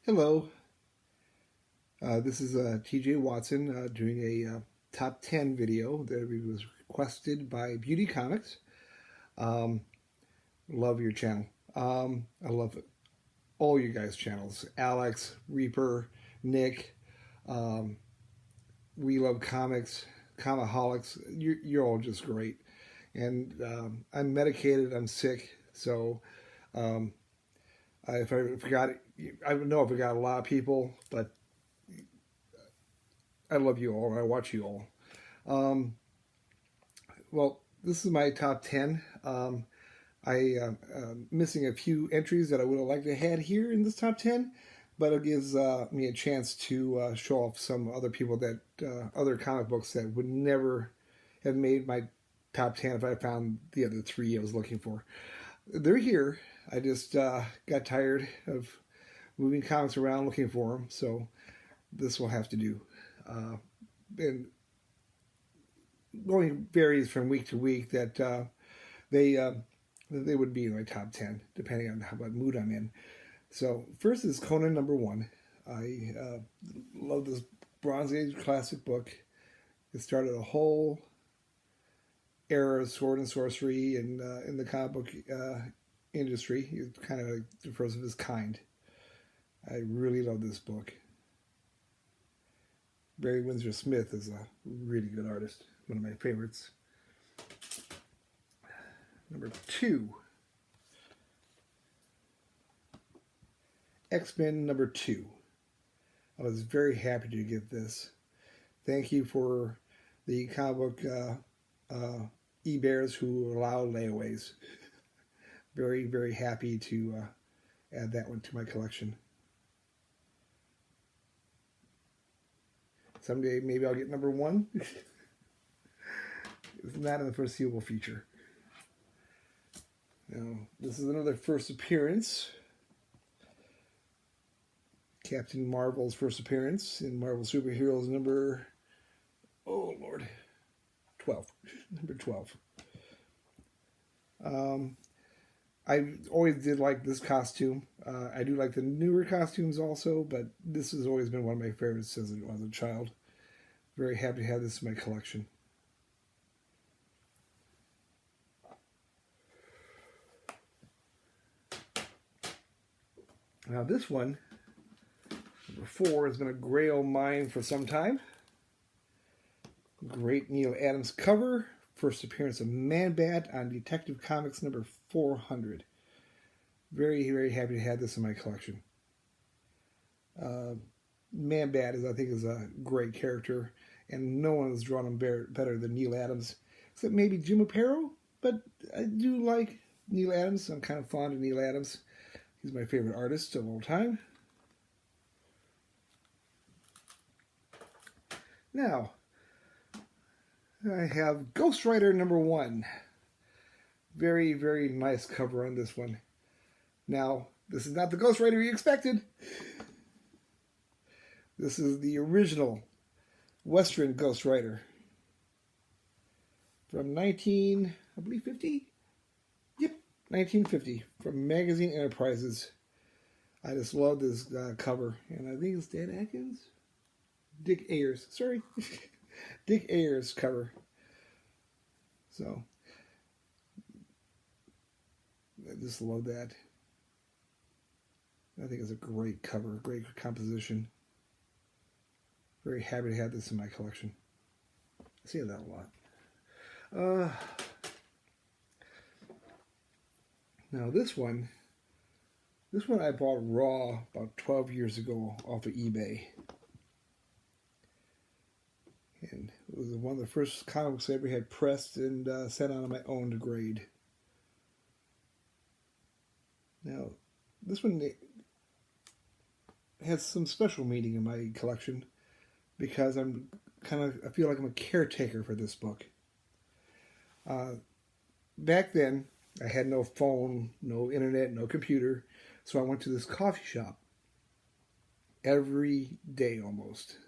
Hello, this is TJ Watson doing a top 10 video that was requested by Beauty Comics. Um, love your channel. I love all you guys' channels. Alex, Reaper, Nick, um, We Love Comics, Comaholics. You're all just great. And I'm medicated, I'm sick, so um, if I forgot, I know I forgot a lot of people, but I love you all and I watch you all. Um, well, this is my top 10. I'm missing a few entries that I would have liked to have here in this top 10, but it gives me a chance to show off some other people that, other comic books that would never have made my top 10 if I found the other three I was looking for. They're here. I just got tired of moving comics around looking for them, so this will have to do. And going varies from week to week that they they would be in my top 10 depending on what mood I'm in. So first is Conan #1. I love this Bronze Age classic book. It started a whole era of sword and sorcery in the comic book industry. It's kind of like the first of its kind. I really love this book. Barry Windsor Smith is a really good artist, one of my favorites. #2, X-Men #2. I was very happy to get this. Thank you for the comic book e-bears who allow layaways. Very, very happy to add that one to my collection. Someday maybe I'll get #1. It's not in the foreseeable future. Now, this is another first appearance. Captain Marvel's first appearance in Marvel Superheroes number, oh Lord, 12. #12. I always did like this costume. I do like the newer costumes also, but this has always been one of my favorites since I was a child. Very happy to have this in my collection. Now this one, #4, has been a grail of mine for some time. Great Neal Adams cover. First appearance of Man-Bat on Detective Comics #400. Very, very happy to have this in my collection. Man-Bat I think is a great character, and no one has drawn him better than Neal Adams, except maybe Jim Aparo. But I do like Neal Adams. I'm kind of fond of Neal Adams. He's my favorite artist of all time. Now, I have Ghost Rider #1. Very, very nice cover on this one. Now, this is not the Ghost Rider you expected. This is the original Western Ghost Rider from 1950? Yep, 1950, from Magazine Enterprises. I just love this cover, and I think it's Dan Atkins? Dick Ayers, sorry. Dick Ayers cover. So, I just love that. I think it's a great cover, great composition. Very happy to have this in my collection. I see that a lot. Now this one I bought raw about 12 years ago off of eBay. And it was one of the first comics I ever had pressed and sent out on my own to grade. Now, this one has some special meaning in my collection because I feel like I'm a caretaker for this book. Back then, I had no phone, no internet, no computer, so I went to this coffee shop every day almost.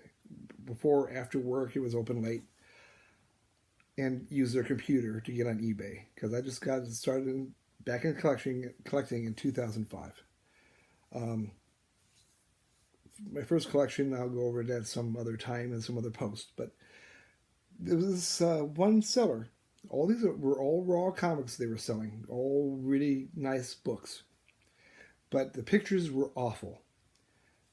Before, after work, it was open late, and used their computer to get on eBay because I just got started back in collecting in 2005. my first collection. I'll go over that some other time in some other post. But there was one seller. All these were all raw comics they were selling, all really nice books. But the pictures were awful.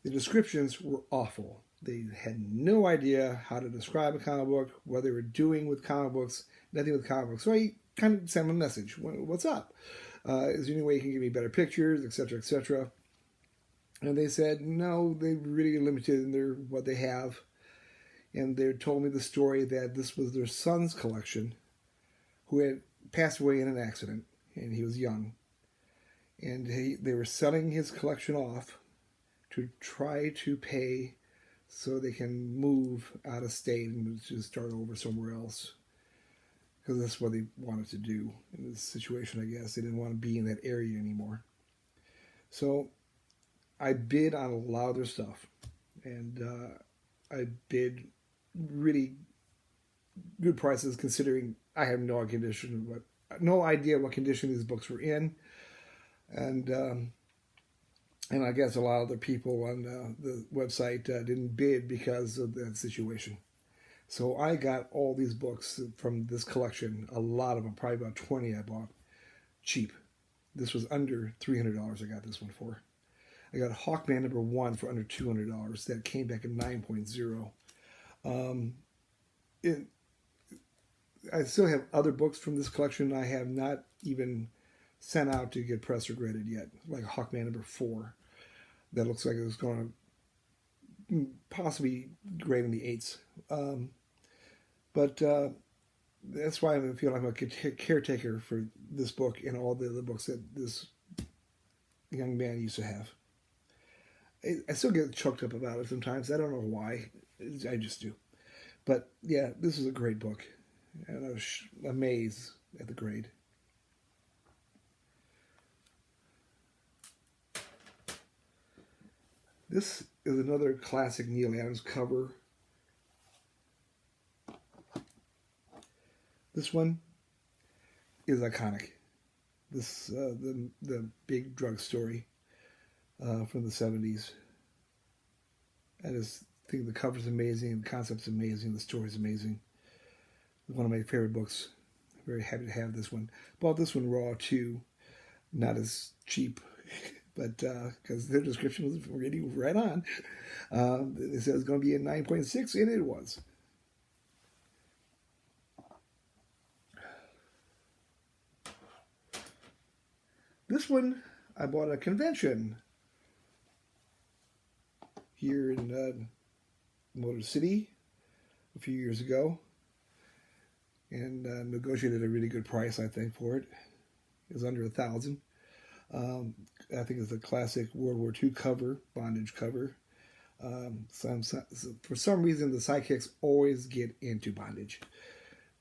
The descriptions were awful. They had no idea how to describe a comic book, what they were doing with comic books, nothing with comic books. So I kind of sent them a message. What's up? Is there any way you can give me better pictures, etc., etc.? And they said, no, they're really limited in what they have. And they told me the story that this was their son's collection, who had passed away in an accident, and he was young. And they were selling his collection off to try to pay so they can move out of state and just start over somewhere else. Because that's what they wanted to do in this situation, I guess. They didn't want to be in that area anymore. So I bid on a lot of their stuff. And I bid really good prices, considering I have no idea what condition these books were in. And I guess a lot of the people on the website didn't bid because of that situation. So I got all these books from this collection, a lot of them, probably about 20 I bought, cheap. This was under $300 I got this one for. I got Hawkman #1 for under $200. That came back at 9.0. I still have other books from this collection I have not even sent out to get press or graded yet, like Hawkman #4. That looks like it's going to possibly grade in the 8s. But that's why I feel like I'm a caretaker for this book and all the other books that this young man used to have. I still get choked up about it sometimes. I don't know why. I just do. But yeah, this is a great book. And I was amazed at the grade. This is another classic Neal Adams cover. This one is iconic. This the big drug story from the 70s. I just think the cover's amazing, the concept's amazing, the story's amazing. It's one of my favorite books. I'm very happy to have this one. Bought this one raw too, not as cheap, but because their description was really right on. They said it was going to be a 9.6, and it was. This one I bought at a convention here in Motor City a few years ago, and negotiated a really good price, I think, for it. It was under $1,000. I think it's a classic World War II cover, bondage cover. For some reason, the sidekicks always get into bondage.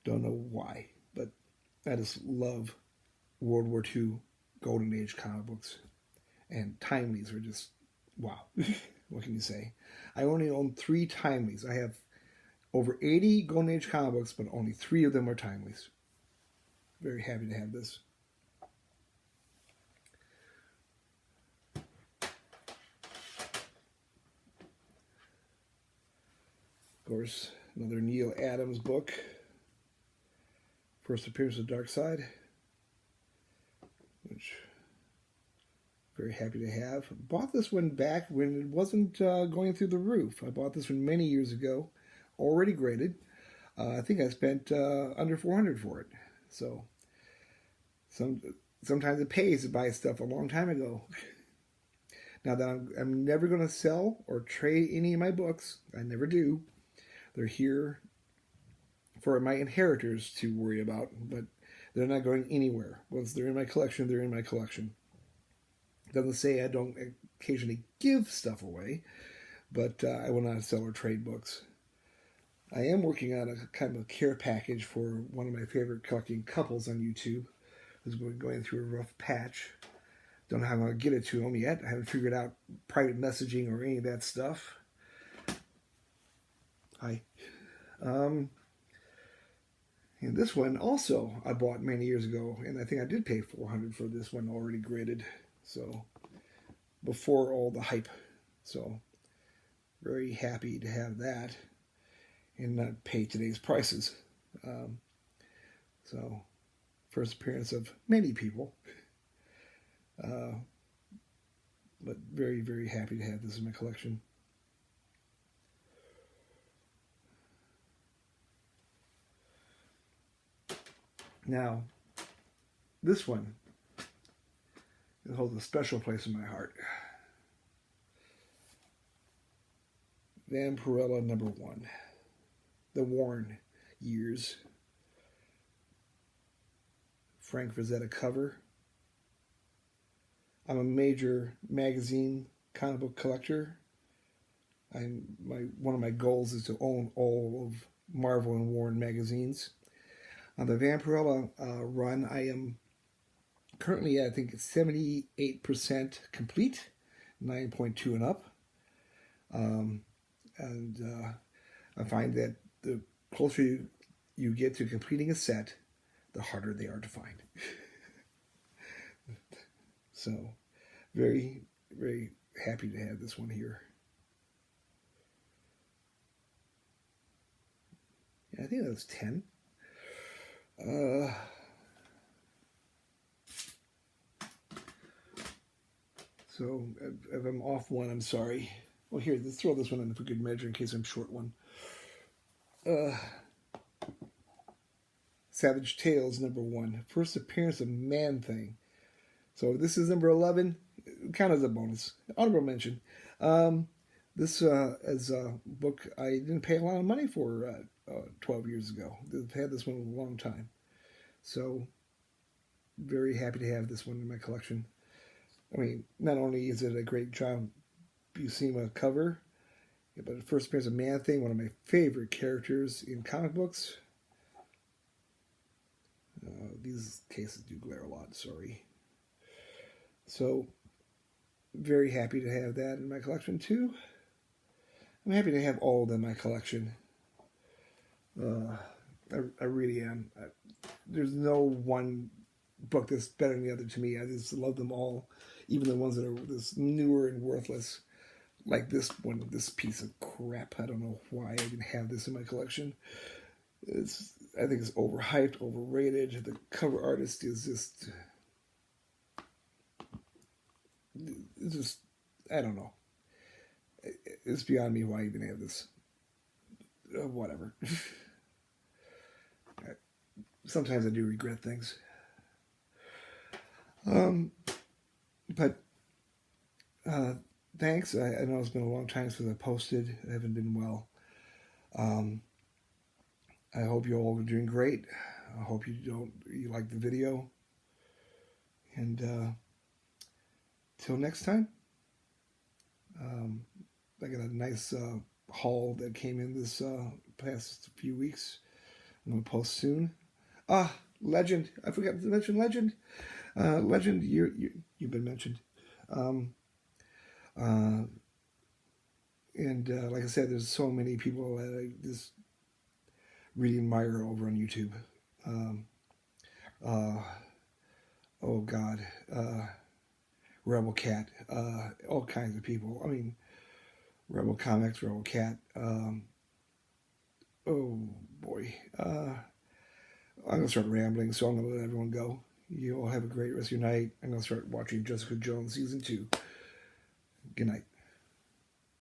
Don't know why, but I just love World War II Golden Age comic books. And Timelies are just, wow. What can you say? I only own 3 Timelies. I have over 80 Golden Age comic books, but only 3 of them are Timelies. Very happy to have this. Of course, another Neal Adams book. First appearance of Darkseid, which very happy to have. Bought this one back when it wasn't going through the roof. I bought this one many years ago, already graded. I think I spent under $400 for it. So sometimes it pays to buy stuff a long time ago. Now that I'm never going to sell or trade any of my books, I never do. They're here for my inheritors to worry about, but they're not going anywhere. Once they're in my collection, they're in my collection. Doesn't say I don't occasionally give stuff away, but I will not sell or trade books. I am working on a kind of a care package for one of my favorite collecting couples on YouTube who's been going through a rough patch. Don't know how I'm going to get it to them yet. I haven't figured out private messaging or any of that stuff. Hi. And this one also I bought many years ago, and I think I did pay $400 for this one already graded. So before all the hype. So very happy to have that and not pay today's prices. So, first appearance of many people, but very, very happy to have this in my collection. Now, this one holds a special place in my heart. Vampirella #1, the Warren years. Frank Frazetta cover. I'm a major magazine comic book collector. One of my goals is to own all of Marvel and Warren magazines. On the Vampirella run, I am currently, I think, 78% complete, 9.2 and up. I find that the closer you get to completing a set, the harder they are to find. So, very, very happy to have this one here. Yeah, I think that was 10. So if I'm off one, I'm sorry. Well, here, let's throw this one in for good measure in case I'm short one. Savage Tales #1, first appearance of Man-Thing. So this is number 11, kind of as a bonus, honorable mention. This is a book I didn't pay a lot of money for 12 years ago. I've had this one a long time. So very happy to have this one in my collection. I mean, not only is it a great John Buscema cover, but the first appearance of Man-Thing, one of my favorite characters in comic books. These cases do glare a lot, sorry. So, very happy to have that in my collection too. I'm happy to have all of them in my collection. I really am. There's no one book that's better than the other to me. I just love them all, even the ones that are this newer and worthless. Like this one, this piece of crap. I don't know why I even have this in my collection. I think it's overhyped, overrated. The cover artist is just, I don't know. It's beyond me why I even have this. Whatever. Sometimes I do regret things. But thanks. I know it's been a long time since I posted. I haven't been well. I hope you all are doing great. I hope you like the video. And till next time. I got a nice haul that came in this past few weeks. I'm gonna post soon. Legend. I forgot to mention Legend. Legend, you've been mentioned. Like I said, there's so many people that I just really admire over on YouTube. Oh God, Rebel Cat, all kinds of people. I mean, Rebel Comics, Rebel Cat. Oh boy, I'm gonna start rambling, so I'm gonna let everyone go. You all have a great rest of your night. I'm gonna start watching Jessica Jones season 2. Good night.